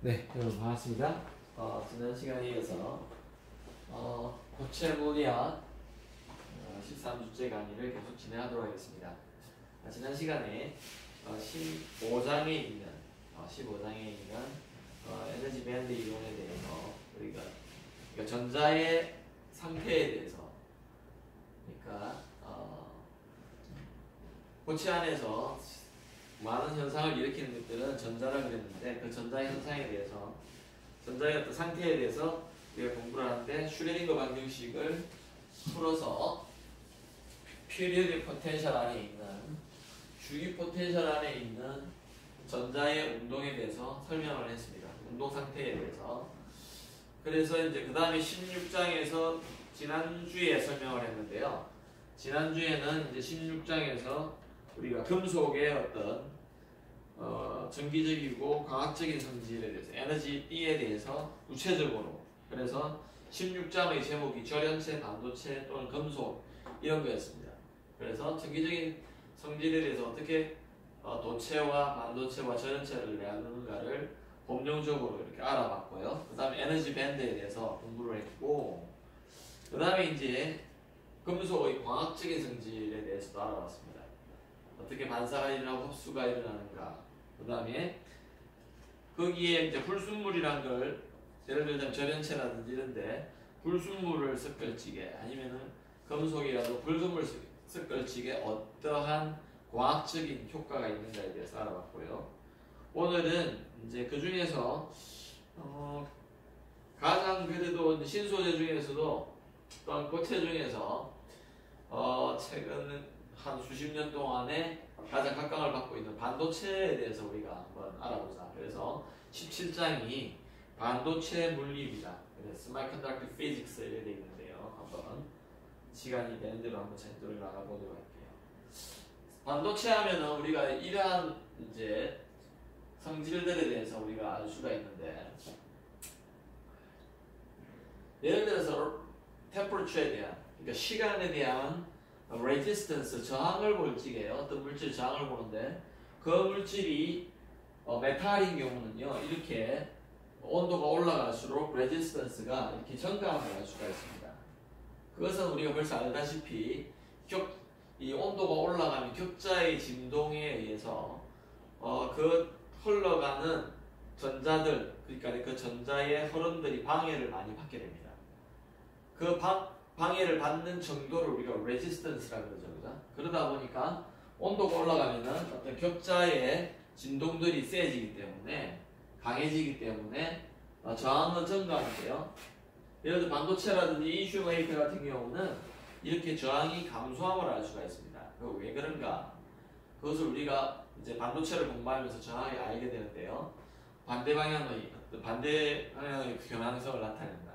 네, 여러분 반갑습니다. 지난 시간에 이어서 고체물리학 13주째 강의를 계속 진행하도록 하겠습니다. 지난 시간에 15장에 있는 에너지 밴드 이론에 대해서 우리가 전자의 상태에 대해서, 그러니까 고체 안에서 많은 현상을 일으키는 것들은 전자라고 그랬는데, 그 전자 현상에 대해서, 전자의 어떤 상태에 대해서 우리가 공부를 하는데, 슈레딩거 방정식을 풀어서 피리어딕 포텐셜 안에 있는, 주기 포텐셜 안에 있는 전자의 운동에 대해서 설명을 했습니다. 운동 상태에 대해서. 그래서 이제 그 다음에 16장에서 지난주에 설명을 했는데요. 지난주에는 이제 16장에서 우리가 금속의 어떤 전기적이고 과학적인 성질에 대해서, 에너지 B에 대해서 구체적으로, 그래서 16장의 제목이 절연체, 반도체 또는 금속 이런 거였습니다. 그래서 전기적인 성질에 대해서 어떻게 도체와 반도체와 절연체를 나누는가를 법령적으로 이렇게 알아봤고요. 그 다음에 에너지 밴드에 대해서 공부를 했고, 그 다음에 이제 금속의 광학적인 성질에 대해서도 알아봤습니다. 어떻게 반사가 일어나고 흡수가 일어나는가. 그 다음에 거기에 이제 불순물이란 걸, 예를 들자면 절연체라든지 이런데 불순물을 섞을지게 아니면은 금속이라도 불순물 섞을지게 어떠한 과학적인 효과가 있는가에 대해서 알아봤고요. 오늘은 이제 그 중에서 가장 그래도 신소재 중에서도 또한 고체 중에서 최근 한 수십 년 동안에 가장 각광을 받고 있는 반도체에 대해서 우리가 한번 알아보자. 그래서 17장이 반도체 물리입니다. 그래서 Semiconductor Physics 이렇게 되어 있는데요. 한번 시간이 되는 대로 한번 제대로 나가보도록 할게요. 반도체 하면은 우리가 이러한 이제 성질들에 대해서 우리가 알 수가 있는데, 예를 들어서 temperature에 대한, 그러니까 시간에 대한 resistance, 저항을 볼 적에 어떤 물질 저항을 보는데, 그 물질이 메탈인 경우는요, 이렇게 온도가 올라갈수록 resistance가 이렇게 증가함을 알 수가 있습니다. 그것은 우리가 벌써 알다시피 이 온도가 올라가면 격자의 진동에 의해서 그 흘러가는 전자들, 그러니까 그 전자의 흐름들이 방해를 많이 받게 됩니다. 그 방해를 받는 정도를 우리가 레지스턴스라고 그러죠. 그죠? 그러다 보니까 온도가 올라가면은 어떤 격자의 진동들이 세지기 때문에, 강해지기 때문에 저항은 증가하는데요. 예를 들어 반도체라든지 인슐레이터 같은 경우는 이렇게 저항이 감소함을 알 수가 있습니다. 그거 왜 그런가? 그것을 우리가 이제 반도체를 공부하면서 정확히 알게 되는데요. 반대 방향의 경향성을 나타낸다.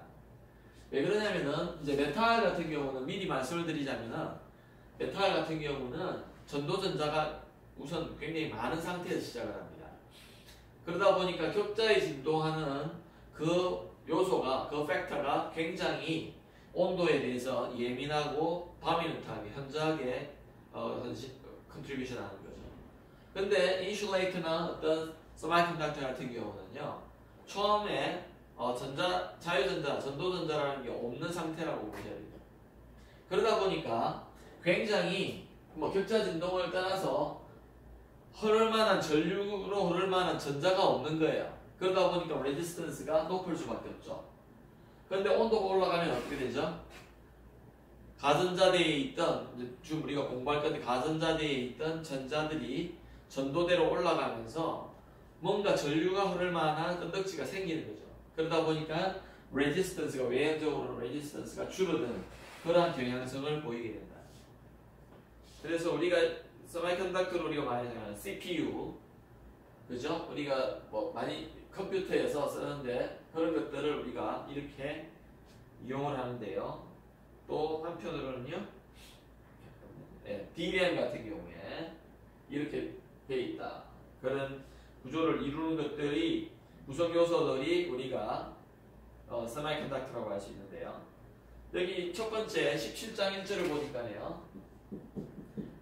왜 그러냐면은, 이제 메탈 같은 경우는 미리 말씀을 드리자면은, 메탈 같은 경우는 전도전자가 우선 굉장히 많은 상태에서 시작을 합니다. 그러다 보니까 격자에 진동하는 그 요소가, 그 팩터가 굉장히 온도에 대해서 예민하고 다미넌트하게, 현저하게 컨트리뷰션 하는 거죠. 근데 인슐레이터나 어떤 서마이컨덕터 같은 경우는요, 처음에 자유전자, 전도전자라는 게 없는 상태라고 보셔야 됩니다. 그러다 보니까 굉장히 격자 진동을 떠나서 흐를만한, 전류로 흐를만한 전자가 없는 거예요. 그러다 보니까 레지스턴스가 높을 수밖에 없죠. 그런데 온도가 올라가면 어떻게 되죠? 가전자대에 있던, 지금 우리가 공부할 건데, 가전자대에 있던 전자들이 전도대로 올라가면서 뭔가 전류가 흐를 만한 건덕지가 생기는 거죠. 그러다 보니까 레지스턴스가, 외형적으로 레지스턴스가 줄어드는 그러한 경향성을 보이게 된다. 그래서 우리가 서마이컨덕터를 우리가 많이 생각하는 CPU, 그죠? 우리가 많이 컴퓨터에서 쓰는데 그런 것들을 우리가 이렇게 이용을 하는데요. 또 한편으로는요, DRAM 같은 경우에 이렇게 돼 있다. 그런 구조를 이루는 것들이, 구성 요소들이 우리가 세미컨덕터라고 할 수 있는데요. 여기 첫 번째 17장 1절을 보니까요,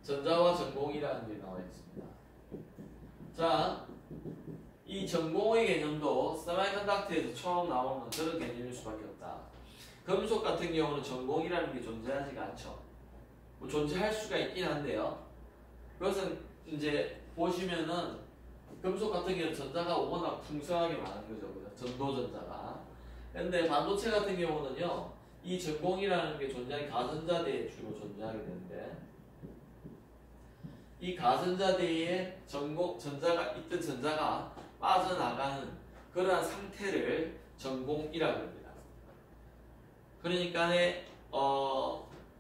전자와 전공이라는 게 나와 있습니다. 자, 이 전공의 개념도 세미컨덕터에서 처음 나오는 그런 개념일 수밖에 없다. 금속 같은 경우는 전공이라는 게 존재하지가 않죠. 뭐 존재할 수가 있긴 한데요. 그것은 이제 보시면은 금속 같은 경우는 전자가 워낙 풍성하게 많은 거죠. 그죠? 전도전자가. 근데 반도체 같은 경우는요, 이 전공이라는 게 존재하는 가전자대에 주로 존재하게 되는데, 이 가전자대에 전자가 있던 전자가 빠져나가는 그러한 상태를 전공이라고 합니다. 그러니까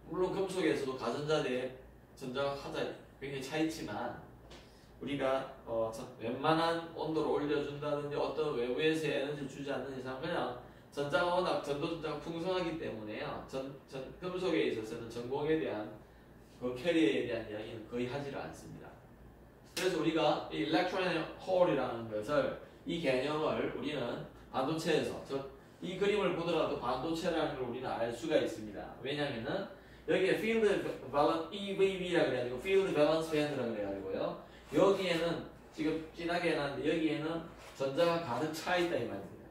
물론 금속에서도 가전자대에 전자가 하자 굉장히 차있지만 우리가 웬만한 온도를 올려준다든지 어떤 외부에서 에너지를 주지 않는 이상 그냥 전자가 워낙 전도전자가 풍성하기 때문에요. 금속에 있어서는 전공에 대한 그 캐리어에 대한 이야기는 거의 하지를 않습니다. 그래서 우리가 이 electron hole이라는 것을 이 개념을 우리는 반도체에서 이 그림을 보더라도 반도체라는 걸 우리는 알 수가 있습니다. 왜냐면은 여기에 field balance EVB라고 그래가지고 field balance band라고 그래가지고요. 여기에는 지금 진하게 해놨는데 여기에는 전자가 가득 차 있다 이 말입니다.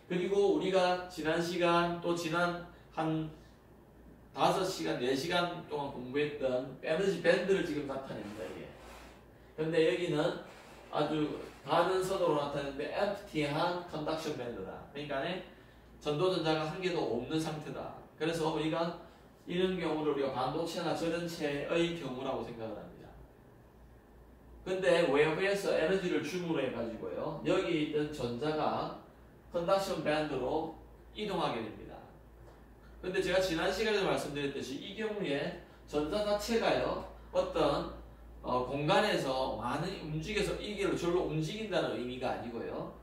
그리고 우리가 지난 시간 또 지난 한 5시간, 4시간 동안 공부했던 에너지 밴드를 지금 나타냅니다, 이게. 근데 여기는 아주 가는 선으로 나타내는데 empty한 conduction 밴드다. 그러니까 전도전자가 한 개도 없는 상태다. 그래서 우리가 이런 경우를 우리가 반도체나 전원체의 경우라고 생각을 합니다. 근데 외부에서 에너지를 줌으로 해가지고요, 여기 있던 전자가 컨덕션 밴드로 이동하게 됩니다. 근데 제가 지난 시간에 말씀드렸듯이 이 경우에 전자 자체가요, 어떤 공간에서 많이 움직여서 이게 절로 움직인다는 의미가 아니고요,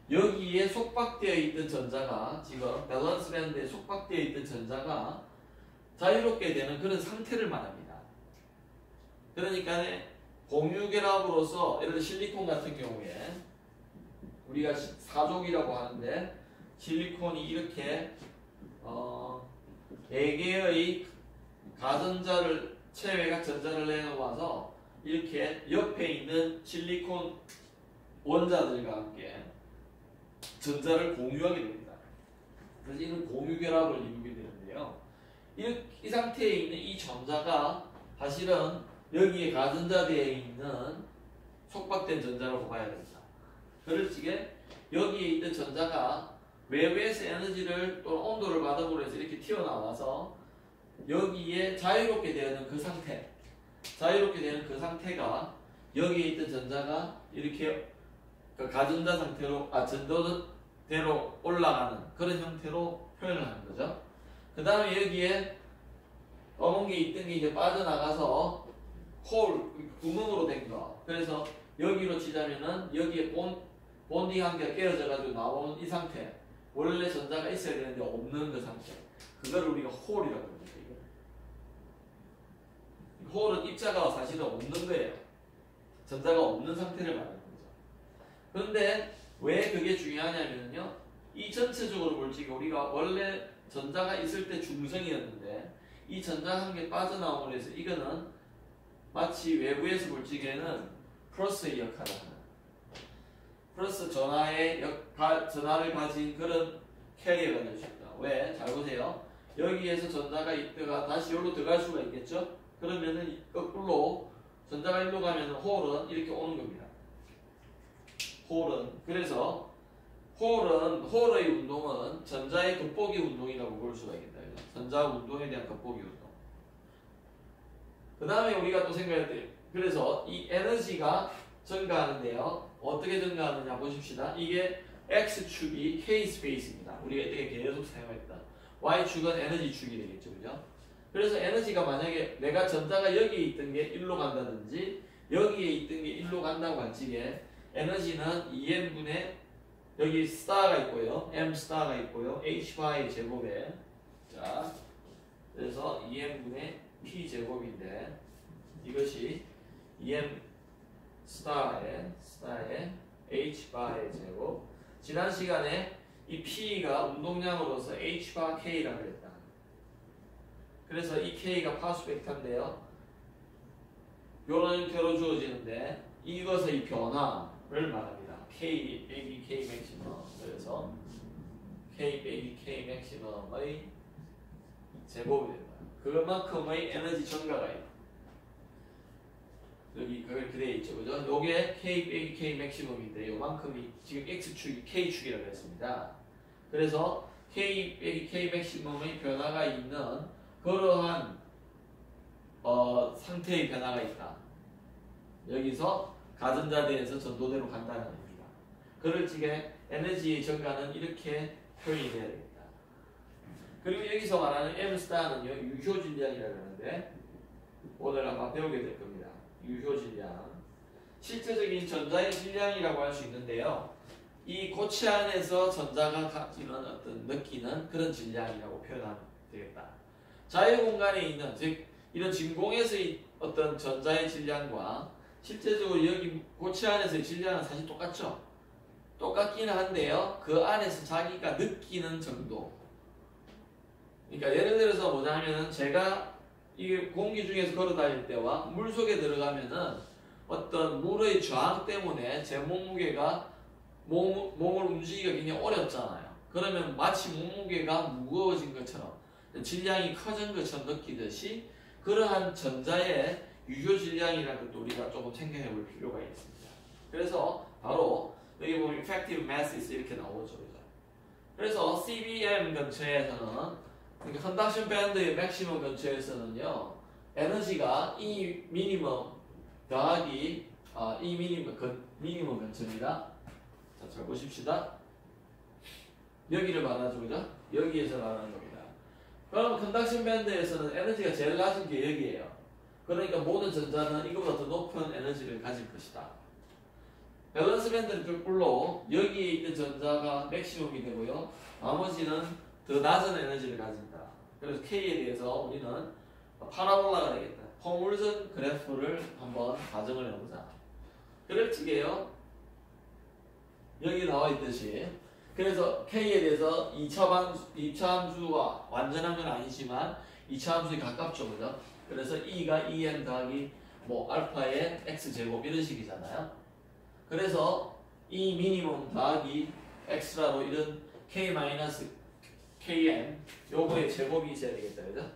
여기에 속박되어 있던 전자가 지금 밸런스 밴드에 속박되어 있던 전자가 자유롭게 되는 그런 상태를 말합니다. 그러니까 공유결합으로서 예를 들어 실리콘 같은 경우에 우리가 사족이라고 하는데 실리콘이 이렇게 4개의 가전자를 체외각 전자를 내놓아서 이렇게 옆에 있는 실리콘 원자들과 함께 전자를 공유하게 됩니다. 그래서 이는 공유결합을 이루게 되는데요. 이 상태에 있는 이 전자가 사실은 여기에 가전자대에 있는 속박된 전자라고 봐야 됩니다. 그렇지게 여기에 있는 전자가 외부에서 에너지를 또는 온도를 받음으로 해서 이렇게 튀어나와서 여기에 자유롭게 되는 그 상태, 자유롭게 되는 그 상태가 여기에 있던 전자가 이렇게 그 가전자 상태로 전도대로 올라가는 그런 형태로 표현을 하는 거죠. 그 다음에 여기에 검은 게 있던 게 이제 빠져나가서 구멍으로 된 거. 그래서 여기로 치자면은 여기에 본딩 한 개가 깨어져 가지고 나오는 이 상태. 원래 전자가 있어야 되는데 없는 그 상태. 그거를 우리가 홀이라고 합니다. 홀은 입자가 사실은 없는 거예요. 전자가 없는 상태를 말하는 거죠. 그런데 왜 그게 중요하냐면요, 이 전체적으로 물질이 우리가 원래 전자가 있을 때 중성이었는데 이 전자 한 개 빠져나옴으로 해서 이거는 마치 외부에서 볼 적에는 플러스의 역할을 하는, 플러스 전하를 가진 그런 캐리어가 될 수 있다. 왜? 잘 보세요. 여기에서 전자가 있다가 다시 여기로 들어갈 수가 있겠죠? 그러면은 거꾸로 전자가 일로 가면 홀은 이렇게 오는 겁니다. 홀은. 그래서 홀의 운동은 전자의 겉보기 운동이라고 볼 수가 있겠다. 전자 운동에 대한 겉보기 운동. 그 다음에 우리가 또 생각해야 돼요. 그래서 이 에너지가 증가하는데요. 어떻게 증가하느냐 보십시다. 이게 X축이 K 스페이스입니다. 우리가 이때 계속 사용했다. Y축은 에너지 축이 되겠죠. 그죠? 그래서 에너지가 만약에 내가 전자가 여기에 있던 게 1로 간다든지 여기에 있던 게 1로 간다고 할 적에 에너지는 2m분의 여기 스타가 있고요. M 스타가 있고요. H바의 제곱에 자, 그래서 2m분의 P 제곱인데 이것이 2m 스타의 H바의 제곱. 지난 시간에 이 P가 운동량으로서 H바 K라고 했다. 그래서 이 K가 파수 벡터인데요. 이런 형태로 주어지는데 이것의 변화를 말합니다. K 빼기 K 맥시멈. 그래서 K 빼기 K 맥시멈의 제곱이 된다. 그만큼의 에너지 증가가 있다. 여기 그렇게 되어 있죠, 그죠? 요게 K 빼기 K 맥시멈인데 요만큼이 지금 X축이 K축이라고 했습니다. 그래서 K 빼기 K 맥시멈의 변화가 있는 그러한 상태의 변화가 있다. 여기서 가전자대에서 전도대로 간다는 겁니다. 그럴 적에 에너지의 증가는 이렇게 표현이 돼야 됩니다. 그리고 여기서 말하는 M스타는요, 유효질량이라고 하는데 오늘 아마 배우게 될 겁니다. 유효질량. 실제적인 전자의 질량이라고 할 수 있는데요. 이 고체 안에서 전자가 가지는 어떤 느끼는 그런 질량이라고 표현하면 되겠다. 자유공간에 있는, 즉 이런 진공에서의 어떤 전자의 질량과 실제적으로 여기 고체 안에서의 질량은 사실 똑같죠. 똑같기는 한데요. 그 안에서 자기가 느끼는 정도. 그러니까 예를 들어서 뭐냐면은 제가 이 공기 중에서 걸어 다닐 때와 물 속에 들어가면은 어떤 물의 저항 때문에 제 몸무게가 몸을 움직이기가 굉장히 어렵잖아요. 그러면 마치 몸무게가 무거워진 것처럼 질량이 커진 것처럼 느끼듯이 그러한 전자의 유효 질량이라는 것도 우리가 조금 생각해 볼 필요가 있습니다. 그래서 바로 여기 보면 effective masses 이렇게 나오죠. 그래서 CBM 근처에서는 그러니까 컨덕션 밴드의 맥시멈 근처에서는요, 에너지가 E 미니멈 더하기 E 미니멈 근처입니다. 자, 잘 보십시다. 여기를 말하죠, 그죠? 여기에서 말하는 겁니다. 그럼 컨덕션 밴드에서는 에너지가 제일 낮은 게 여기예요. 그러니까 모든 전자는 이거보다 더 높은 에너지를 가질 것이다. 밸런스 밴드는 별로 여기에 있는 전자가 맥시멈이 되고요, 나머지는 더 낮은 에너지를 가진다. 그래서 K에 대해서 우리는 파라볼라가 되겠다. 포물선 그래프를 한번 가정을 해보자. 그럴 적에요, 여기 나와 있듯이, 그래서 K에 대해서 2차 함수와 완전한 건 아니지만 2차 함수에 가깝죠, 그죠? 그래서 E가 EM 더하기 뭐 알파의 X제곱 이런 식이잖아요. 그래서 E 미니멈 더하기 X라로 이런 K 마이너스 KM 요거의 제곱이 있어야 되겠다, 그죠?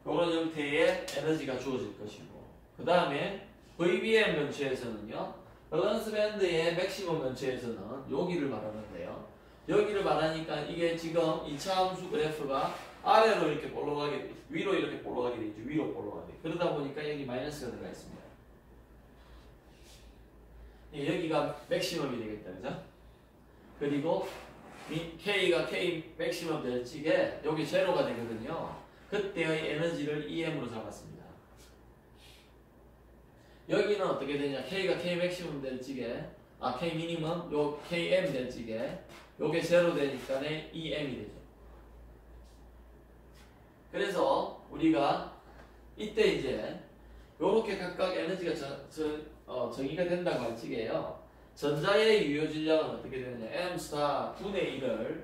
그런 형태의 에너지가 주어질 것이고, 그 다음에 VBM 근처에서는요, 밸런스 밴드의 맥시멈 근처에서는 여기를 말하는데요. 여기를 말하니까 이게 지금 2차 함수 그래프가 아래로 이렇게 볼록하게, 위로 이렇게 볼록하게 되죠. 위로 볼록하게. 그러다 보니까 여기 마이너스가 들어가 있습니다. 여기가 맥시멈이 되겠다, 그죠? 그리고 K가 K 맥시멈 될 적에 여기 제로가 되거든요. 그때의 에너지를 EM으로 잡았습니다. 여기는 어떻게 되냐? K가 K 맥시멈 될 적에 K 미니멈, 요 KM 될 적에 요게 제로 되니까 EM이 되죠. 그래서 우리가 이때 이제 요렇게 각각 에너지가 정의가 된다고 할 적에요. 전자의 유효 질량은 어떻게 되느냐? M 스타 분의 1을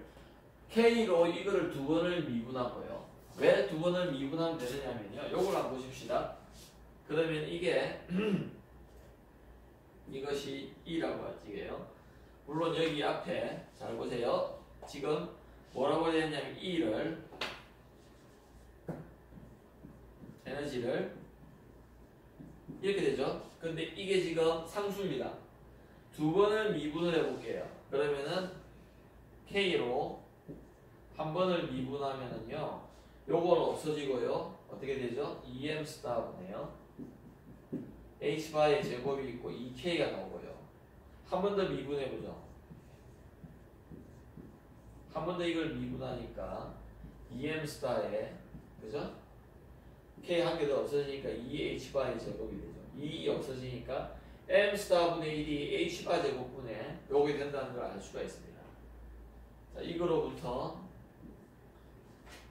K로 이거를 두 번을 미분하고요. 왜 두 번을 미분하면 되느냐면요. 요걸 한번 보십시다. 그러면 이게 이것이 E라고 할 적에요. 물론 여기 앞에 잘 보세요. 지금 뭐라고 해야 되냐면 E를 에너지를 이렇게 되죠. 근데 이게 지금 상수입니다. 두 번을 미분을 해볼게요. 그러면은 K로 한 번을 미분하면은요, 요건 없어지고요. 어떻게 되죠? EM 스타분이에요. H바의 제곱이 있고 2K가 나오고요. 한 번 더 미분해보죠. 한 번 더 이걸 미분하니까 EM 스타에, 그죠? K 한 개 더 없어지니까 2H바의 제곱이 되죠. 2 없어지니까 M 스타분의 1이 H바 제곱분의 요게 된다는 걸 알 수가 있습니다. 자, 이거로부터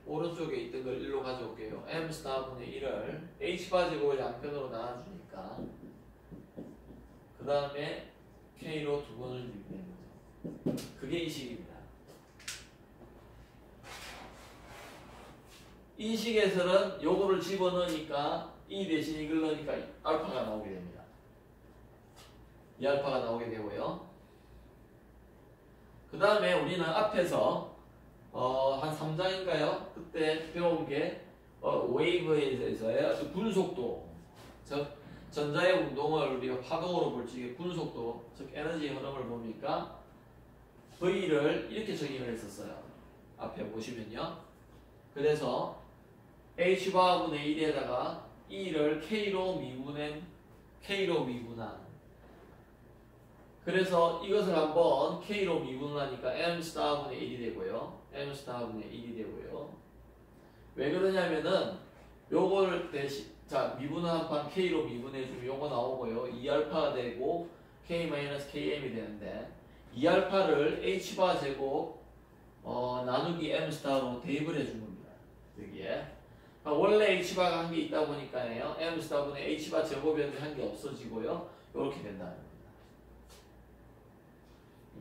오른쪽에 있던 걸 일로 가져올게요. M 스타분의 1을 H바 제곱을 양편으로 나눠주니까 그 다음에 K로 두 번을 미분해 보죠. 그게 이 식입니다. 이 식에서는 요거를 집어넣으니까 E 대신 이걸 넣으니까 알파가 나오게 됩니다. 2알파가 나오게 되고요. 그 다음에 우리는 앞에서 한 3장인가요? 그때 배운 게 웨이브에 대해서의 아주 분속도, 즉 전자의 운동을 우리가 파동으로 볼 적에 분속도, 즉 에너지의 흐름을 봅니까? V를 이렇게 정의를 했었어요. 앞에 보시면요. 그래서 H바분의 1에다가 E를 K로 미분한. 그래서 이것을 한번 K로 미분하니까 M⁻분의 1이 되고요. M⁻분의 1이 되고요. 왜 그러냐면은 요걸 자 미분한 판 K로 미분해주면 요거 나오고요. 2알파가 되고 K-KM이 되는데 2알파를 H바 제곱 나누기 M⁻로 대입을 해준 겁니다. 여기에 원래 H바가 한 개 있다 보니까요. M⁻분의 H바 제곱이었는데 한 개 없어지고요. 이렇게 된다는 겁니다.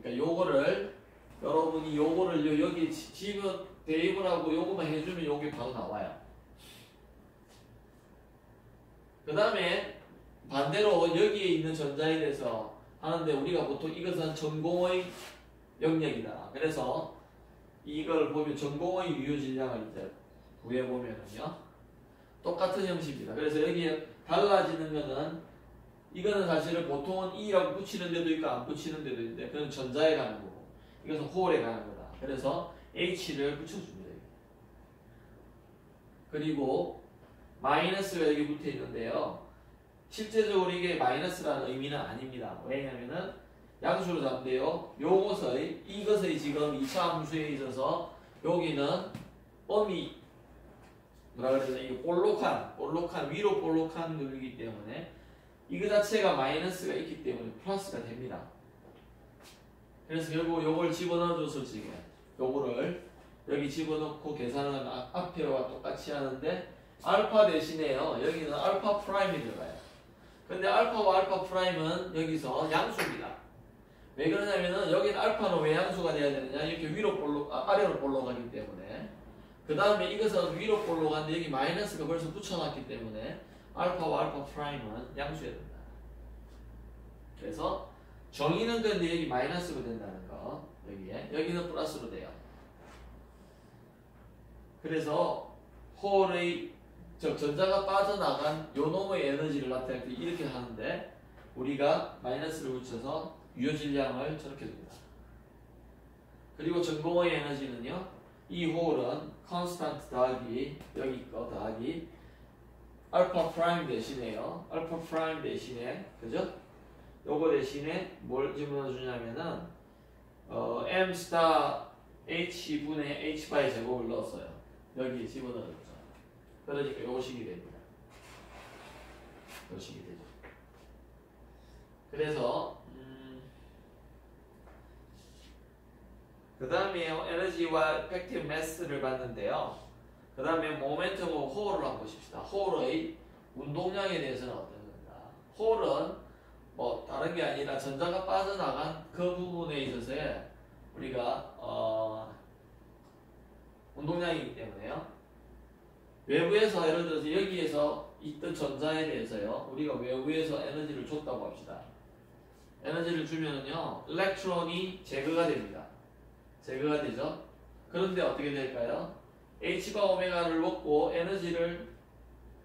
그러니까 요거를 여러분이 요거를 여기 대입을 하고 요거만 해주면 요게 바로 나와요. 그 다음에 반대로 여기에 있는 전자에 대해서 하는데 우리가 보통 이것은 전공의 영역이다. 그래서 이걸 보면 전공의 유효질량을 이제 구해보면은요. 똑같은 형식입니다. 그래서 여기에 달라지는 거는 이거는 사실은 보통은 E라고 붙이는 데도 있고 안 붙이는 데도 있는데 그건 전자에 가는 거고 이것은 홀에 가는 거다. 그래서 H를 붙여줍니다. 그리고 마이너스가 여기 붙어 있는데요. 실제적으로 이게 마이너스라는 의미는 아닙니다. 왜냐면은 양수로 잡는데요. 이것의 지금 2차 함수에 있어서 여기는 범위 뭐라 그래야 되나 이게 볼록한 위로 볼록한 놈이기 때문에 이거 자체가 마이너스가 있기 때문에 플러스가 됩니다. 그래서 결국 요걸 집어넣어줘서 지금 요거를 여기 집어넣고 계산은 앞에와 똑같이 하는데 알파 대신에요. 여기는 알파 프라임이 들어가요. 근데 알파와 알파 프라임은 여기서 양수입니다. 왜 그러냐면은 여기는 알파는 왜 양수가 돼야 되느냐? 이렇게 아래로 볼록하기 때문에. 그 다음에 이것은 위로 볼록한데 여기 마이너스가 벌써 붙여놨기 때문에 알파와 알파 프라임은 양수여야 된다. 그래서 정의는 근데 여기 마이너스로 된다는 거. 여기는 플러스로 돼요. 그래서 홀의 전자가 빠져나간 요 놈의 에너지를 나타낼 때 이렇게 하는데 우리가 마이너스를 붙여서 유효질량을 저렇게 줍니다. 그리고 전공의 에너지는요. 이 홀은 컨스탄트 더하기 여기 거 더하기 알파 프라임 대신에요. 알파 프라임 대신에 그죠? 요거 대신에 뭘 집어넣어주냐면은 M 스타 H분의 H바의 제곱을 넣었어요. 여기에 집어넣었죠. 그러니까 요식이 됩니다. 요식이 되죠. 그래서 그 다음에 에너지와 effective mass를 봤는데요. 그 다음에 모멘텀과 홀을 한번 보십시다. 홀의 운동량에 대해서는 어떤 건가? 홀은 뭐 다른 게 아니라 전자가 빠져나간 그 부분에 있어서의 우리가 운동량이기 때문에요. 외부에서 예를 들어서 여기에서 있던 전자에 대해서요. 우리가 외부에서 에너지를 줬다고 합시다. 에너지를 주면은요. 일렉트론이 제거가 됩니다. 제거가 되죠. 그런데 어떻게 될까요? H바 오메가를 먹고 에너지를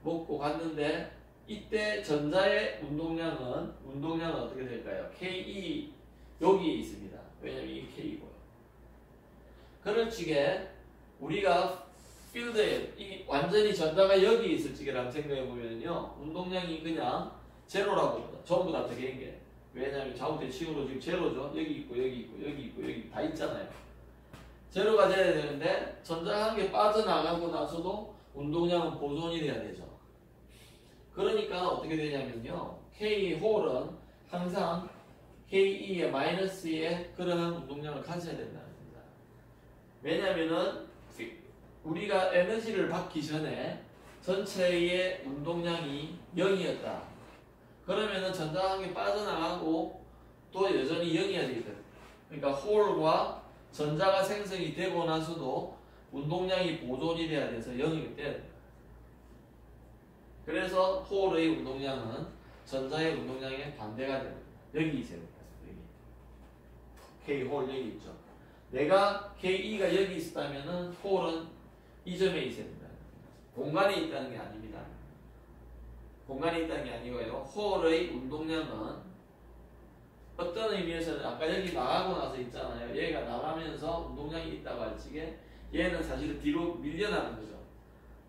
먹고 갔는데 이때 전자의 운동량은 어떻게 될까요? KE 여기에 있습니다. 왜냐면 이게 K이고요. 그럴 적에 우리가 필드에 완전히 전자가 여기 있을 적이라고 생각해 보면요. 운동량이 그냥 제로라고 봅니다. 전부 다 되게 게. 왜냐면 좌우 대칭으로 지금 제로죠. 여기 있고 여기 있고 여기 있고 여기 다 있잖아요. 제로가 돼야 되는데 전자가 한 개 빠져나가고 나서도 운동량은 보존이 돼야 되죠. 그러니까 어떻게 되냐면요. K 홀은 항상 KE의 마이너스의 그런 운동량을 가져야 된다는 겁니다. 왜냐면은 우리가 에너지를 받기 전에 전체의 운동량이 0이었다. 그러면은 전자가 한 개 빠져나가고 또 여전히 0이어야 되거든. 그러니까 홀과 전자가 생성이 되고 나서도 운동량이 보존이 돼야 돼서 0이 돼야 됩니다. 그래서 홀의 운동량은 전자의 운동량에 반대가 됩니다. 여기 있어야 됩니다. 여기. K 홀 여기 있죠. 내가 KE가 여기 있었다면은 홀은 이 점에 있어야 된다. 공간에 있다는 게 아닙니다. 공간에 있다는 게 아니고요. 홀의 운동량은 어떤 의미에서는 아까 여기 나가고 나서 있잖아요. 얘가 나가면서 운동량이 있다고 할 적에 얘는 사실은 뒤로 밀려나는 거죠.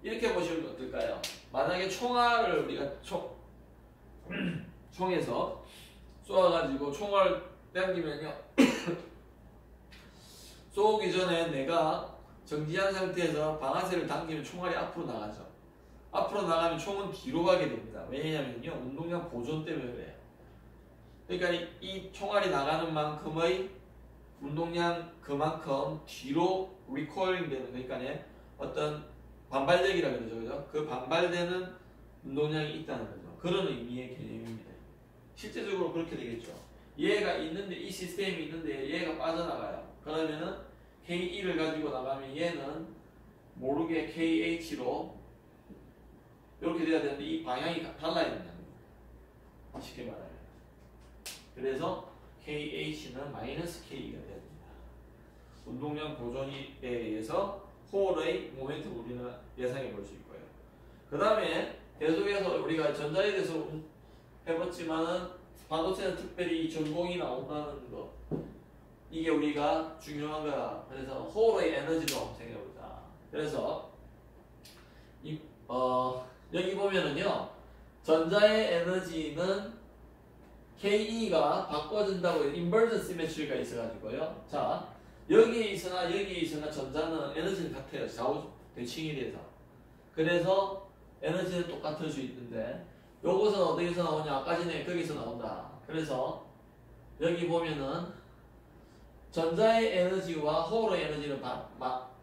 이렇게 보시면 어떨까요? 만약에 총알을 우리가 총에서 쏘아가지고 총알 당기면요. 쏘기 전에 내가 정지한 상태에서 방아쇠를 당기면 총알이 앞으로 나가죠. 앞으로 나가면 총은 뒤로 가게 됩니다. 왜냐면요. 운동량 보존 때문에 그래요. 그러니까 이 총알이 나가는 만큼의 운동량 그만큼 뒤로 리코일링 되는, 그러니까 어떤 반발력이라 그러죠. 그죠? 그 반발되는 운동량이 있다는 거죠. 그런 의미의 개념입니다. 실제적으로 그렇게 되겠죠. 얘가 있는데, 이 시스템이 있는데 얘가 빠져나가요. 그러면은 KE를 가지고 나가면 얘는 모르게 KH로 이렇게 돼야 되는데 이 방향이 달라야 된다는 거예요. 쉽게 말하면. 그래서 KH는 마이너스 K가 돼야 됩니다. 운동량 보존에 의해서 홀의 모멘텀 우리는 예상해 볼 수 있고요. 그 다음에 계속해서 우리가 전자에 대해서 해봤지만은 반도체는 특별히 이 전공이 나온다는 거, 이게 우리가 중요한 거야. 그래서 홀의 에너지도 한번 생각해보자. 그래서 여기 보면은요, 전자의 에너지는 KE가 바꿔준다고 인버전 시메트리가 있어가지고요. 자, 여기에 있으나 여기에 있으나 전자는 에너지는 같아요. 좌우 대칭이 돼서. 그래서 에너지는 똑같을 수 있는데 요것은 어디서 나오냐? 아까 전에 거기서 나온다. 그래서 여기 보면은 전자의 에너지와 홀의 에너지는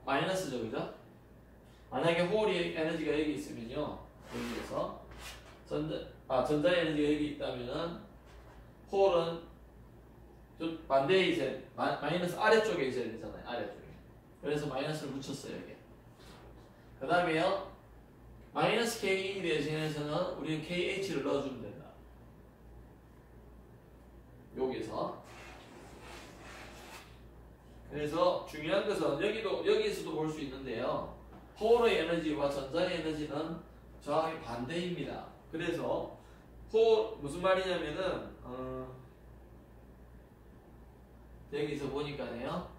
마이너스죠. 그죠? 만약에 홀의 에너지가 여기 있으면요. 여기에서 전자의 에너지가 여기 있다면은 홀은 좀 반대에 있어야, 마이너스 아래쪽에 있어야 되잖아요. 아래쪽에. 그래서 마이너스를 붙였어요. 여기. 그 다음에요. 마이너스 K 대신해서는 우리는 KH를 넣어주면 된다. 여기서. 그래서 중요한 것은 여기서도 볼 수 있는데요. 홀의 에너지와 전자의 에너지는 정확히 반대입니다. 그래서 무슨 말이냐면은 여기서 보니까요.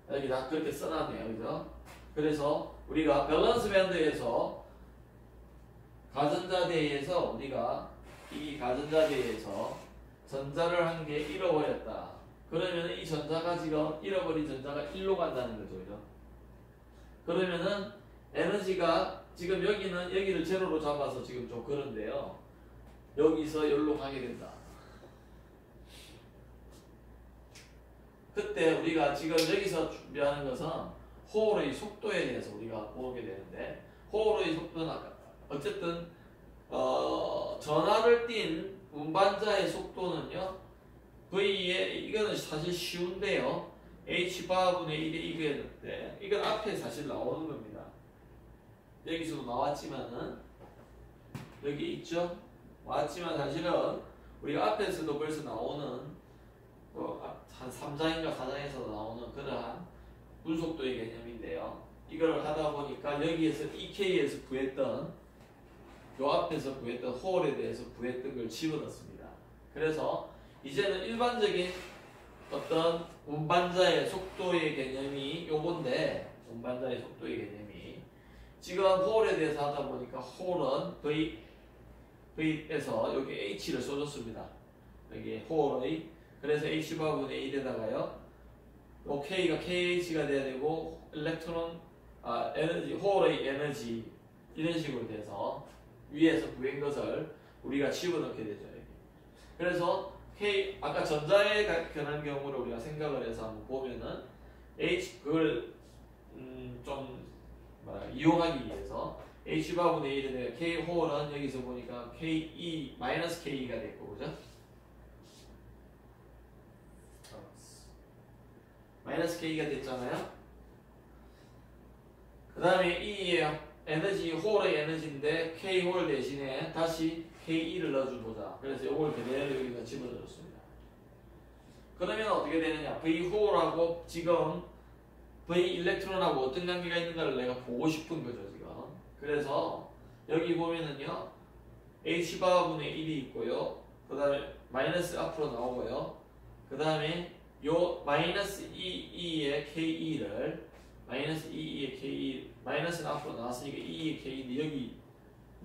여기 다 그렇게 써놨네요. 그죠? 그래서 우리가 밸런스 밴드에서 가전자대에서 우리가 이 가전자대에서 전자를 한 개 잃어버렸다. 그러면 이 전자가 지금 잃어버린 전자가 1로 간다는 거죠. 그죠? 그러면은 에너지가 지금 여기를 제로로 잡아서 지금 좀 그런데요. 여기서 여기로 가게 된다. 그때 우리가 지금 여기서 준비하는 것은 호울의 속도에 대해서 우리가 보게 되는데, 호울의 속도는 어쨌든 전하를 띈 운반자의 속도는요, 이거는 사실 쉬운데요. h바분의 1이 이거였는데 이건 앞에 사실 나오는 겁니다. 여기서도 나왔지만은 여기 있죠. 나왔지만 사실은 우리가 앞에서도 벌써 나오는 한 3장인가 4장에서 나오는 그러한 분속도의 개념인데요. 이걸 하다 보니까 여기에서 EK에서 구했던 요 앞에서 구했던 홀에 대해서 구했던 걸 집어넣습니다. 그래서 이제는 일반적인 어떤 운반자의 속도의 개념이 요건데, 운반자의 속도의 개념이 지금 홀에 대해서 하다 보니까 홀은 V에서 여기 H를 써줬습니다. 여기 홀의, 그래서 H바분의 1에다가요 K가 KH가 돼야 되고 에너지, 홀의 에너지 이런 식으로 돼서 위에서 구한 것을 우리가 집어넣게 되죠. 여기. 그래서 아까 전자에 관한 경우를 우리가 생각을 해서 한번 보면은 그걸 좀 이용하기 위해서 H바분의 1에 K 홀은 여기서 보니까 KE 마이너스 K가 됐고, 그죠? 마이너스 K가 됐잖아요. 그 다음에 이 에너지 홀의 에너지인데 K 홀 대신에 다시 K2를 넣어주보자. 그래서 이걸 그대로 여기다 집어넣었습니다. 그러면 어떻게 되느냐? V 호울하고 지금 V 일렉트론하고 어떤 관계가 있는가를 내가 보고 싶은 거죠, 지금. 그래서 여기 보면은요, H바분의 1이 있고요. 그 다음에 마이너스 앞으로 나오고요. 그 다음에 요 마이너스 2의 K2를 마이너스 2의 K2 마이너스는 앞으로 나왔으니까 2의 K2는 여기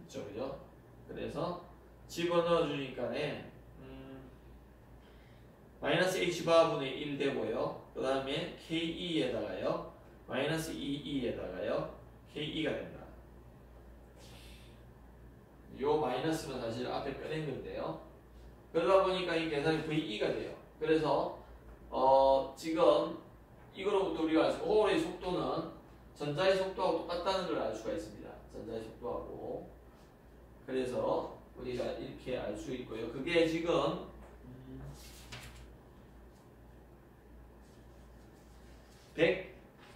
있죠, 그죠? 그래서 집어넣어 주니까네 마이너스 H바분의 1 되고요. 그 다음에 K2에다가요 마이너스 2e에다가요 K2가 된다. 요 마이너스는 사실 앞에 꺼낸 건데요. 그러다 보니까 이 계산이 VE가 돼요. 그래서 지금 이거로부터 우리가 호울의 속도는 전자의 속도하고 똑같다는 걸 알 수가 있습니다. 전자의 속도하고. 그래서 우리가 이렇게 알 수 있고요. 그게 지금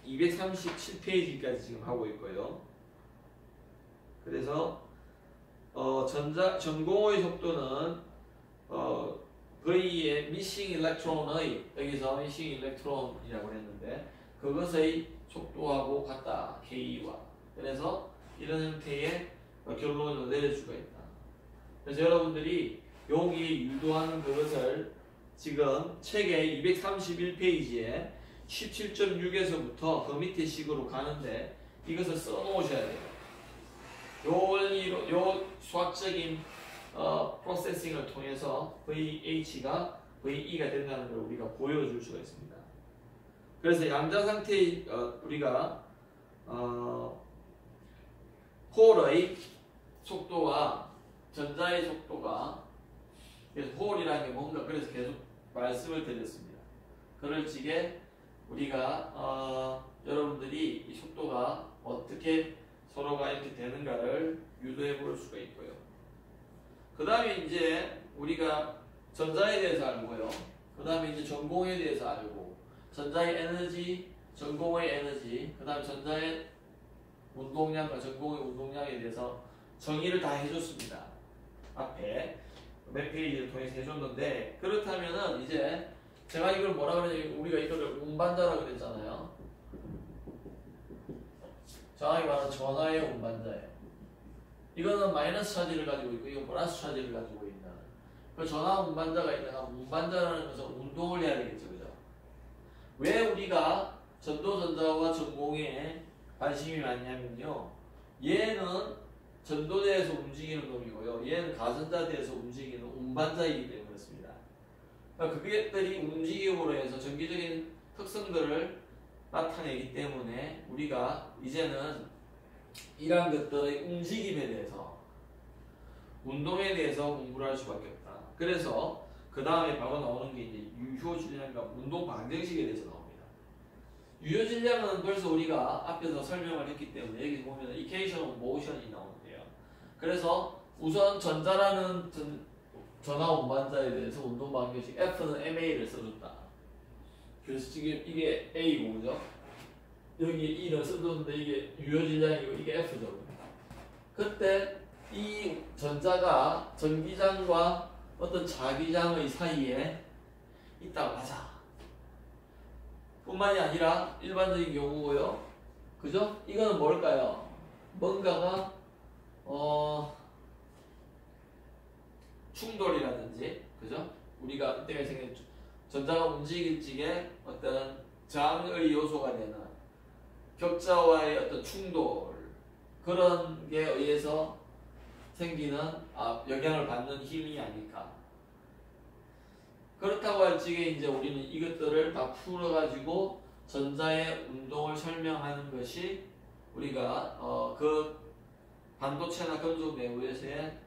237페이지까지 지금 하고 있고요. 그래서 전공의 속도는 V의 미싱 일렉트론의 여기서 미싱 일렉트론이라고 했는데 그것의 속도하고 같다. K와. 그래서 이런 형태의 결론을 내릴 수가 있다. 그래서 여러분들이 여기 유도하는 그것을 지금 책의 231페이지에 17.6에서부터 그 밑에 식으로 가는데 이것을 써놓으셔야 돼요. 요 원리로, 요 수학적인 프로세싱을 통해서 VH가 VE가 된다는 걸 우리가 보여줄 수가 있습니다. 그래서 양자 상태의 우리가 홀의 속도와 전자의 속도가 그래서 홀이라는 게 뭔가 그래서 계속 말씀을 드렸습니다. 그럴 적에 우리가 여러분들이 이 속도가 어떻게 서로가 이렇게 되는가를 유도해 볼 수가 있고요. 그 다음에 이제 우리가 전자에 대해서 알고요. 그 다음에 이제 전공에 대해서 알고 전자의 에너지, 전공의 에너지, 그 다음에 전자의 운동량과 전공의 운동량에 대해서 정의를 다 해줬습니다. 앞에 몇 페이지를 통해서 해줬는데 그렇다면은 이제 제가 이걸 뭐라 그러냐면 우리가 이거를 운반자라고 그랬잖아요. 정확히 말하면 전하의 운반자예요. 이거는 마이너스 차지를 가지고 있고 이건 플러스 차지를 가지고 있는 그 전하 운반자가 있다가 운반자라는 것은 운동을 해야 되겠죠. 그죠? 왜 우리가 전도전자와 전공에 관심이 많냐면요. 얘는 전도대에서 움직이는 놈이고요. 얘는 가전자대에서 움직이는 운반자이기 때문에 그렇습니다. 그러니까 그것들이 움직임으로 해서 전기적인 특성들을 나타내기 때문에 우리가 이제는 이러한 것들의 움직임에 대해서 운동에 대해서 공부를 할 수밖에 없다. 그래서 그 다음에 바로 나오는 게 이제 유효질량과 운동 방정식에 대해서 나옵니다. 유효질량은 벌써 우리가 앞에서 설명을 했기 때문에 여기 보면 equation of motion이 나오는데요. 그래서 우선 전자라는 전하 운반자에 대해서 운동 방정식 F는 MA를 써줬다. 그래서 지금 이게 A고 그죠? 여기 1을 써줬는데 이게 유효질량이고 이게 F죠. 그때 이 전자가 전기장과 어떤 자기장의 사이에 있다고 하자. 뿐만이 아니라 일반적인 경우고요. 그죠? 이거는 뭘까요? 뭔가가 충돌이라든지 그죠? 우리가 이때가 생긴 전자가 움직일 적에 어떤 장의 요소가 되는 격자와의 어떤 충돌 그런 게 의해서 생기는 영향을 받는 힘이 아닐까. 그렇다고 할 적에 이제 우리는 이것들을 다 풀어가지고 전자의 운동을 설명하는 것이 우리가 그 반도체나 금속 내부에서의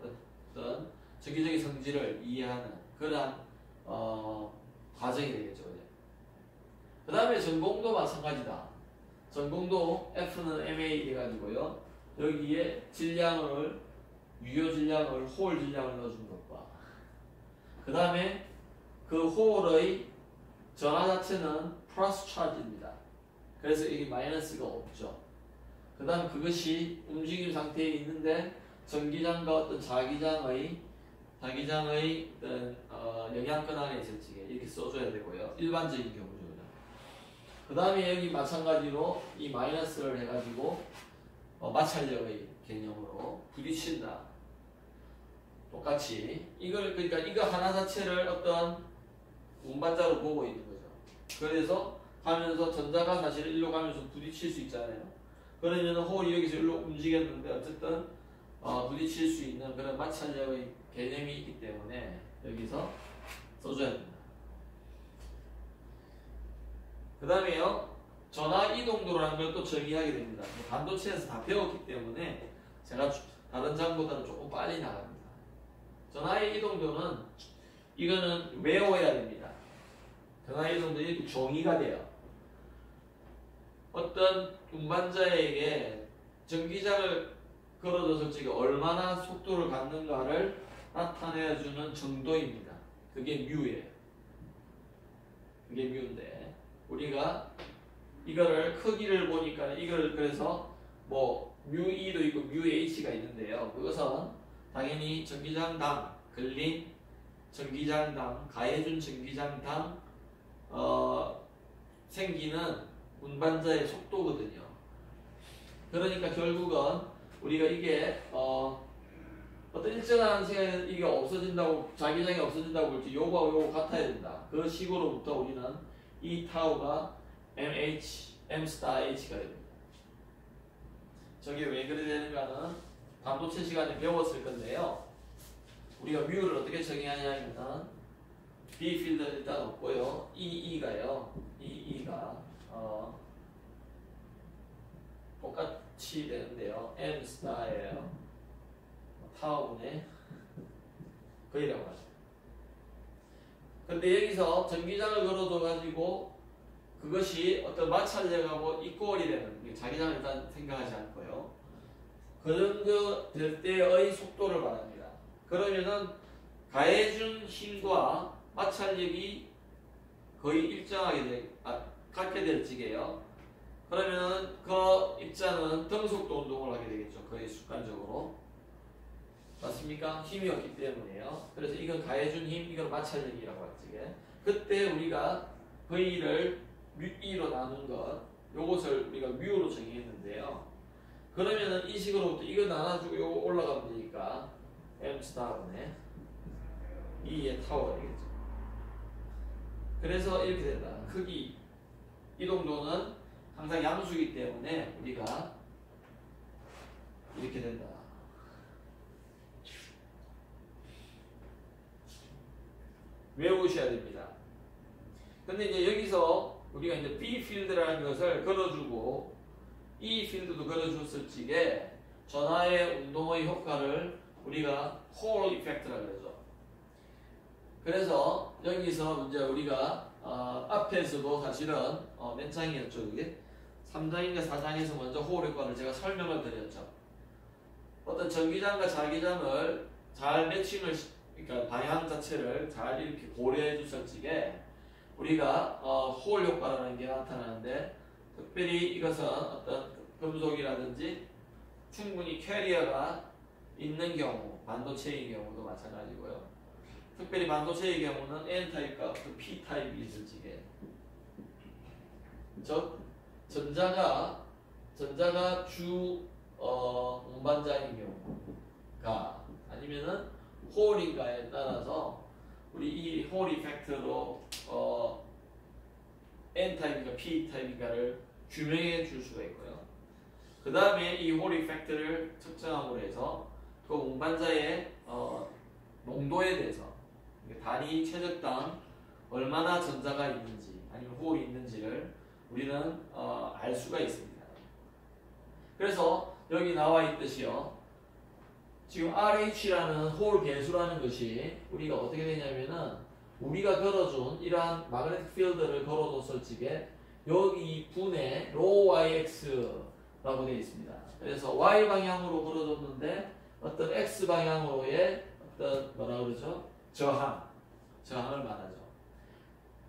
어떤 전기적인 성질을 이해하는 그러한 과정이 되겠죠. 그 다음에 전공도 마찬가지다. 전공도 F는 MA 돼가지고요. 여기에 질량을 유효 질량을 홀 질량을 넣어준 것과 그 다음에 그 홀의 전하 자체는 플러스 차지입니다. 그래서 이게 마이너스가 없죠. 그 다음 그것이 움직임 상태에 있는데 전기장과 어떤 자기장의 자기장의 어떤 영향권 안에 있을 적에 이렇게 써줘야 되고요. 일반적인 경우죠. 그 다음에 여기 마찬가지로 이 마이너스를 해가지고 마찰력의 개념으로 부딪힌다. 똑같이 이걸 그러니까 이거 하나 자체를 어떤 운반자로 보고 있는 거죠. 그래서 가면서 전자가 사실 일로 가면서 부딪힐 수 있잖아요. 그러면 홀이 여기서 일로 움직였는데 어쨌든 부딪힐 수 있는 그런 마찰력의 개념이 있기 때문에 여기서 써줘야 됩니다. 그 다음에요, 전화 이동도라는 걸 또 정의하게 됩니다. 반도체에서 다 배웠기 때문에 제가 다른 장보다는 조금 빨리 나갑니다. 전화의 이동도는 이거는 외워야 됩니다. 전화의 이동도는 정의가 돼요. 어떤 운반자에게 전기장을 걸어줬을 적에 얼마나 속도를 갖는가를 나타내주는 정도입니다. 그게 뮤예요. 그게 뮤인데 우리가 이거를 크기를 보니까 이걸 그래서 뭐 뮤E도 있고 뮤H가 있는데요. 그것은 당연히 전기장당 걸린 전기장당 가해준 전기장당 생기는 운반자의 속도거든요. 그러니까 결국은 우리가 이게 어떤 일정한 시간에 이게 없어진다고 자기장이 없어진다고 볼지 요거하고 요거 같아야 된다. 그 식으로부터 우리는 이 타우가 M 스타 H가 됩니다. 저게 왜 그래 되는가는 반도체 시간에 배웠을 건데요. 우리가 뮤를 어떻게 정의하냐면은 B 필드 일단 없고요. EE가요. EE가 똑같이 되는데요. M 스타예요. 타워분의 V라고 하죠. 근데 여기서 전기장을 걸어줘 가지고 그것이 어떤 마찰력하고 이퀄이 되는 자기장을 일단 생각하지 않고요. 그 정도 될 때의 속도를 말합니다. 그러면은 가해준 힘과 마찰력이 거의 일정하게 같게 될 적이에요. 그러면 그 입자는 등속도 운동을 하게 되겠죠. 거의 습관적으로. 맞습니까? 힘이 없기 때문에요. 그래서 이건 가해준 힘, 이건 마찰력이라고 할지게. 그때 우리가 V를 뮤E로 나눈 것, 요것을 우리가 뮤로 정의했는데요. 그러면은 이 식으로부터 이거 나눠주고 요거 올라가면 되니까 M 스타분의 E의 타워가 되겠죠. 그래서 이렇게 된다. 크기, 이동도는 항상 양수이기 때문에 우리가 이렇게 된다. 외우셔야 됩니다. 근데 이제 여기서 우리가 이제 B 필드라는 것을 걸어주고 E 필드도 걸어줬을 적에 전하의 운동의 효과를 우리가 홀 이펙트라고 그러죠. 그래서 여기서 이제 우리가 앞에서도 사실은 몇 장이었죠 이게? 3장인가 4장에서 먼저 홀 효과를 제가 설명을 드렸죠. 어떤 전기장과 자기장을 잘 매칭을 그러니까 방향 자체를 잘 이렇게 고려해 줬을 적에 우리가 홀 효과라는 게 나타나는데 특별히 이것은 어떤 금속이라든지 충분히 캐리어가 있는 경우 반도체의 경우도 마찬가지고요. 특별히 반도체의 경우는 N타입과 P타입이 있을 적에 즉 전자가 주 운반자인 경우가 아니면은 홀인가에 따라서 우리 이 홀 이펙트로 N타입인가 P타입인가를 규명해 줄 수가 있고요. 그 다음에 이 홀 이펙트를 측정함으로 해서 그 운반자의 농도에 대해서 단위 최적당 얼마나 전자가 있는지 아니면 홀이 있는지를 우리는 알 수가 있습니다. 그래서 여기 나와 있듯이요. 지금 RH라는 홀 개수라는 것이 우리가 어떻게 되냐면은 우리가 걸어준 이러한 마그네틱 필드를 걸어줬을 적에 여기 분의 rho yx라고 되어 있습니다. 그래서 y 방향으로 걸어줬는데 어떤 x 방향으로의 어떤 뭐라 그러죠? 저항을 말하죠.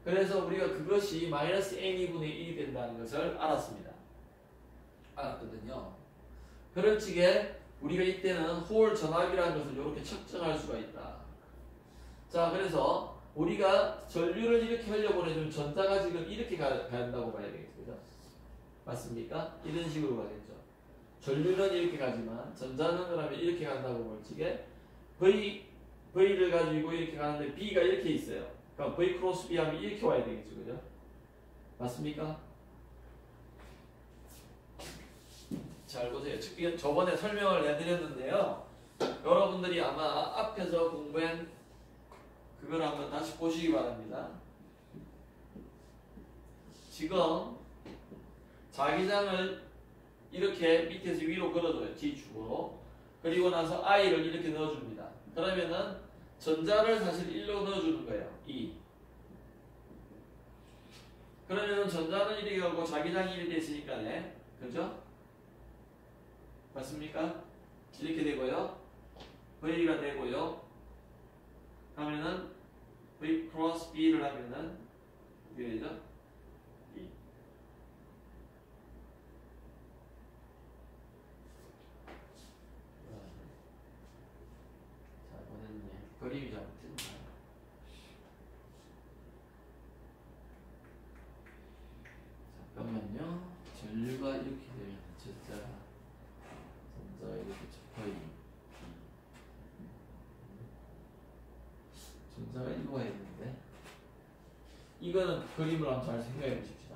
그래서 우리가 그것이 마이너스 n2분의 1이 된다는 것을 알았거든요. 그럴 적에 우리가 이때는 홀 전압이라는 것을 이렇게 측정할 수가 있다. 자, 그래서 우리가 전류를 이렇게 흘려보내주면 전자가 지금 이렇게 간다고 봐야 되겠죠. 그죠? 맞습니까? 이런 식으로 가겠죠. 전류는 이렇게 가지만 전자는 그러면 이렇게 간다고 볼 적에 V를 가지고 이렇게 가는데 B가 이렇게 있어요. 그러니까 V 크로스 B 하면 이렇게 와야 되겠죠. 그죠? 맞습니까? 잘 보세요. 이건 저번에 설명을 해드렸는데요. 여러분들이 아마 앞에서 공부한 그걸 한번 다시 보시기 바랍니다. 지금 자기장을 이렇게 밑에서 위로 걸어줘요. G축으로. 그리고 나서 I를 이렇게 넣어줍니다. 그러면은 전자를 사실 1로 넣어주는 거예요. E. 그러면은 전자는 이렇게 가고 자기장이 이렇게 됐으니까 네. 그죠? 맞습니까? 이렇게 되고요. V가 되고요. 하면은 V 크로스 B를 하면은 어떻게 되죠? B. 자, 보냈네. 그림이 잘못됐나? 잠깐만요. 전류가 이렇게 되면 전자가 이렇게 접혀있는 전자가 일로 와야 되는데 이거는 그림을 한번 잘 생각해 보십시다.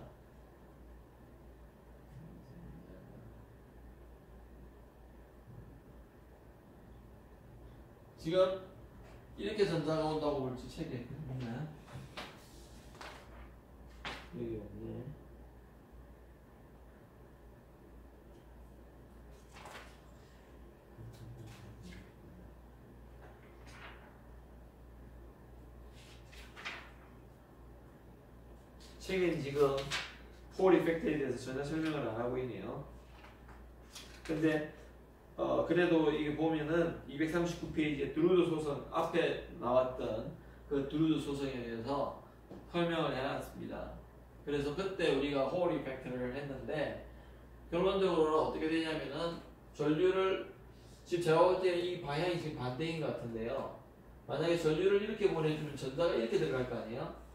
지금 이렇게 전자가 온다고 볼지 책에 있나요? 여기 없네. 책엔 지금 폴 이펙트에 대해서 전혀 설명을 안 하고 있네요. 근데 그래도 이게 보면은 239페이지에 드루드 소선 앞에 나왔던 그 드루드 소선에 대해서 설명을 해놨습니다. 그래서 그때 우리가 홀 이펙트를 했는데 결론적으로 어떻게 되냐면은 전류를 지금 제가 볼 때 이 방향이 지금 반대인 것 같은데요. 만약에 전류를 이렇게 보내주면 전자가 이렇게 들어갈 거 아니에요?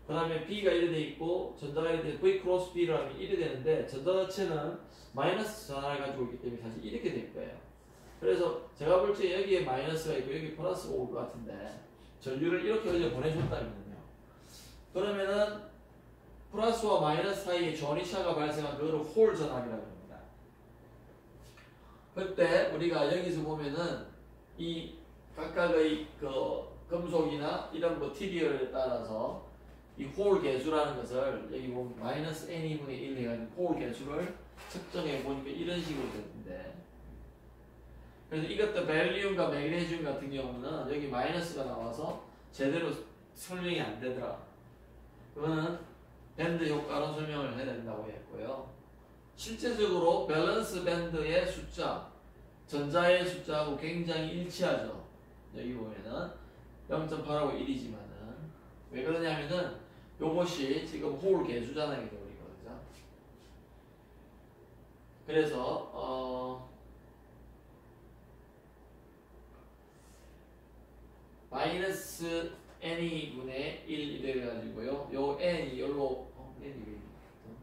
그 다음에 B가 이래 돼 있고 전자가 이래 돼 V 크로스 B를 하면 이래 되는데 전자 자체는 마이너스 전하를 가지고 있기 때문에 사실 이렇게 될 거예요. 그래서 제가 볼 때 여기에 마이너스가 있고 여기 플러스가 올 것 같은데 전류를 이렇게 흘려 보내줬다면요. 그러면은 플러스와 마이너스 사이에 전이차가 발생한 그거를 홀 전압이라고 합니다. 그때 우리가 여기서 보면은 이 각각의 그 금속이나 이런 머티리얼에 따라서 이 홀 개수라는 것을 여기 보면 마이너스 n2분의 1 해가지고 홀 개수를 측정해 보니까 이런 식으로 되는데 그래서 이것도 벨리움과 매그네슘 같은 경우는 여기 마이너스가 나와서 제대로 설명이 안 되더라. 그거는 밴드 효과로 설명을 해야 된다고 했고요. 실제적으로 밸런스 밴드의 숫자, 전자의 숫자하고 굉장히 일치하죠. 여기 보면은 0.8하고 1이지만은 왜 그러냐면은 요것이 지금 홀 개수잖아요, 우리가 그죠? 그래서 마이너스 n이분의 1 이래가지고요. 요 n이 여기로 n이 왜 있죠?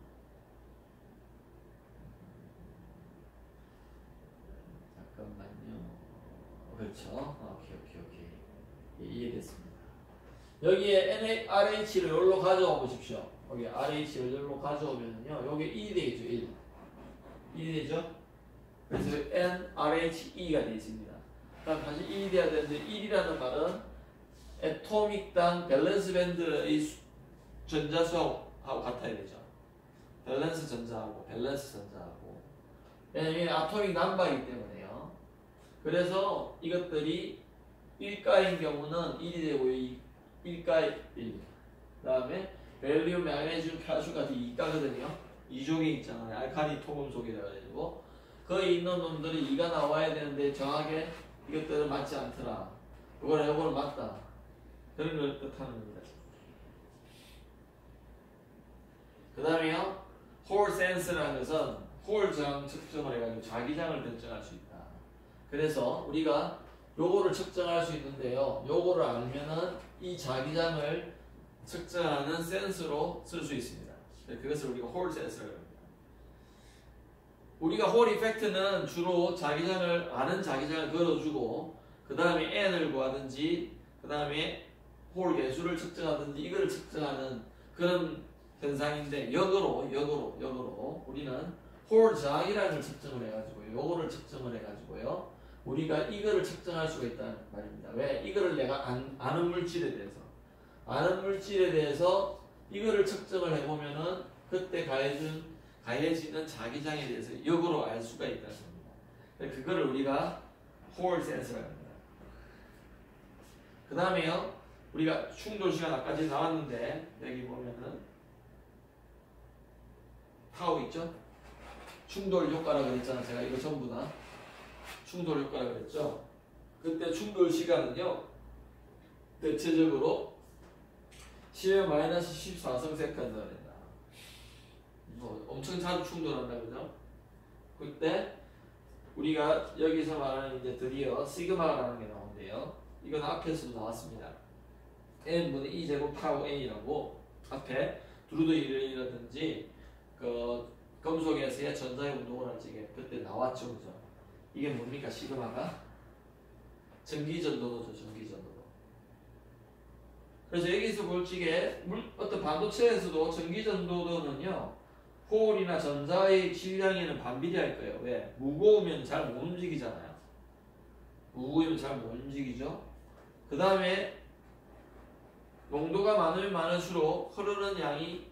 잠깐만요. 그렇죠. 오케이. 이해됐습니다. 여기에 RH를 여기로 가져와 보십시오. 여기 RH를 여기로 가져오면요. 여기 1이 되겠죠. 1. 1이 되죠? 그래서 NRHE가 되어 있습니다. 그럼 다시 1이 돼야 되는데 1이라는 말은 애토믹당 밸런스 밴드의 전자수하고 같아야 되죠. 밸런스 전자하고 왜냐면 아토믹 넘버이기 때문에요. 그래서 이것들이 1가인 경우는 1이 되고요. 1가에 1. 그 다음에 벨리움, 마그네슘, 칼슘까지 2가거든요. 2종이 있잖아요. 알카리 토금속이라 가지고 거기 있는 놈들이 2가 나와야 되는데 정확하게 이것들은 맞지 않더라. 요거는 맞다. 그런 걸 뜻하는 겁니다. 그 다음에요. 홀 센스라는 것은 홀 저항 측정을 해가지고 자기장을 결정할 수 있다. 그래서 우리가 요거를 측정할 수 있는데요. 요거를 알면은 이 자기장을 측정하는 센스로 쓸 수 있습니다. 그것을 우리가 홀 센스라고 합니다. 우리가 홀 이펙트는 주로 자기장을 아는 자기장을 걸어주고 그 다음에 n을 구하든지 그 다음에 홀 개수를 측정하든지 이거를 측정하는 그런 현상인데 역으로 우리는 홀 저항이라는 걸 측정을 해가지고요. 요거를 측정을 해가지고요. 우리가 이거를 측정할 수가 있다는 말입니다. 왜? 이거를 내가 아는 물질에 대해서 이거를 측정을 해보면은 그때 가해지는 자기장에 대해서 역으로 알 수가 있다는 겁니다. 그거를 우리가 홀 센스라고 합니다. 그 다음에요. 우리가 충돌 시간 아까 나왔는데 여기 보면은 타우 있죠? 충돌 효과라고 그랬잖아. 제가 이거 전부 다 충돌 효과라고 그랬죠? 그때 충돌 시간은요. 대체적으로 10의 마이너스 14승세컨드가 된다. 엄청 자주 충돌한다. 그죠? 그때 우리가 여기서 말하는 이제 드디어 시그마라는 게 나오는데요. 이건 앞에서도 나왔습니다. n분의 2제곱 타우 n이라고 앞에 드루드이라든지 그 금속에서의 전자의 운동을 할 적에 그때 나왔죠. 그죠? 이게 뭡니까? 시그마가 전기전도도죠. 전기전도도. 그래서 여기서 볼 적에 어떤 반도체에서도 전기전도도는요. 홀이나 전자의 질량에는 반비례할 거예요. 왜? 무거우면 잘 못 움직이잖아요. 무거우면 잘 못 움직이죠. 그 다음에 농도가 많으면 많을수록 흐르는 양이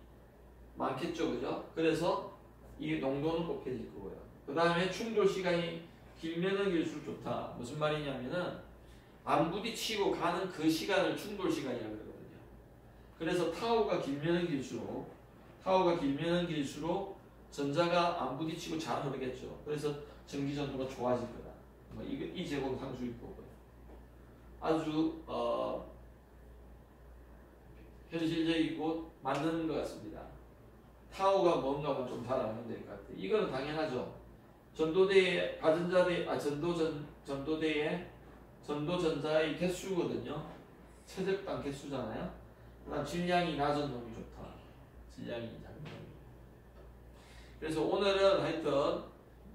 많겠죠. 그죠? 그래서 이 농도는 높아질 거고요. 그 다음에 충돌 시간이 길면은 길수록 좋다. 무슨 말이냐면은 안 부딪히고 가는 그 시간을 충돌 시간이라고 그러거든요. 그래서 타우가 길면은 길수록 전자가 안 부딪히고 잘 흐르겠죠. 그래서 전기전도가 좋아질 거다. 이 제곱 상수일 거고요. 아주 현실적이고 맞는 것 같습니다. 타우가 뭔가만 좀 잘 알면 될 것 같아요. 이거는 당연하죠. 전도대의 전도전자의 개수거든요. 최적당 개수잖아요. 그다음 질량이 낮은 놈이 좋다. 질량이 작은 놈이. 그래서 오늘은 하여튼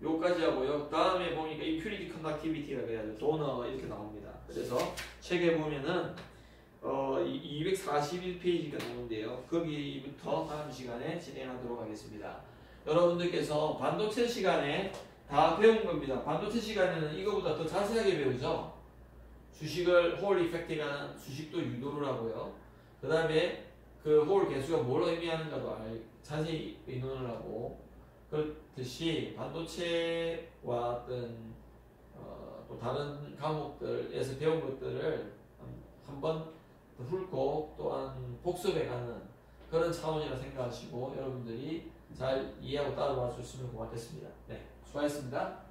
요까지 하고요. 다음에 보니까 impurity conductivity라고 해야죠. 도너 이렇게 나옵니다. 그래서 책에 보면은 241페이지가 나오는데요. 거기부터 다음 시간에 진행하도록 하겠습니다. 여러분들께서 반도체 시간에 다 배운 겁니다. 반도체 시간에는 이거보다 더 자세하게 배우죠. 주식을 홀 이펙트라는 주식도 유도를 하고요. 그 다음에 그 홀 개수가 뭘 의미하는가도 자세히 의논을 하고, 그렇듯이 반도체와 어떤 또 다른 과목들에서 배운 것들을 한번 훑고 또한 복습해가는 그런 차원이라 생각하시고 여러분들이 잘 이해하고 따라와 주시면 고맙겠습니다. 네, 수고하셨습니다.